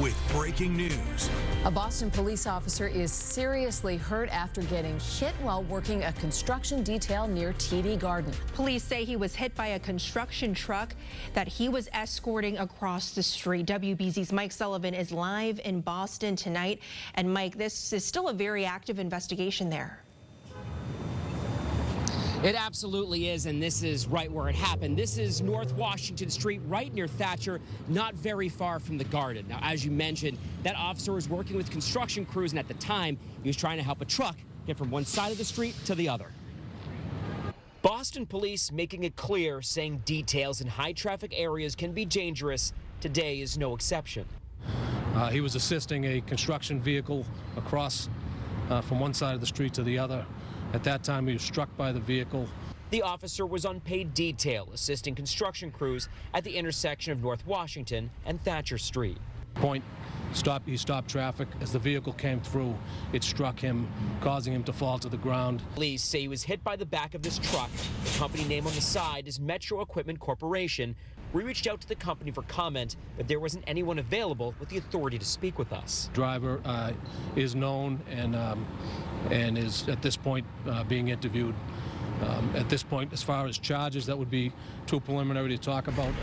with breaking news. A Boston police officer is seriously hurt after getting hit while working a construction detail near TD Garden. Police say he was hit by a construction truck that he was escorting across the street. WBZ's Mike Sullivan is live in Boston tonight. And Mike, this is still a very active investigation there. It absolutely is, and this is right where it happened. This is North Washington Street, right near Thatcher, not very far from the Garden. Now, as you mentioned, that officer was working with construction crews, and at the time, he was trying to help a truck get from one side of the street to the other. Boston police making it clear, saying details in high-traffic areas can be dangerous. Today is no exception. He was assisting a construction vehicle across from one side of the street to the other. At that time, he was struck by the vehicle. The officer was on paid detail, assisting construction crews at the intersection of North Washington and Thatcher Street. He stopped traffic. As the vehicle came through, it struck him, causing him to fall to the ground. Police say he was hit by the back of this truck. The company name on the side is Metro Equipment Corporation. We reached out to the company for comment, but there wasn't anyone available with the authority to speak with us. Driver is known and is at this point being interviewed. At this point, as far as charges, that would be too preliminary to talk about.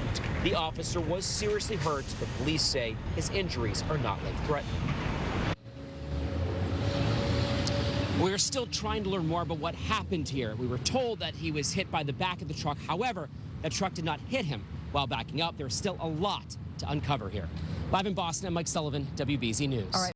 The officer was seriously hurt, but police say his injuries are not life-threatening. We're still trying to learn more about what happened here. We were told that he was hit by the back of the truck. However, that truck did not hit him while backing up. There's still a lot to uncover here. Live in Boston, I'm Mike Sullivan, WBZ News. All right.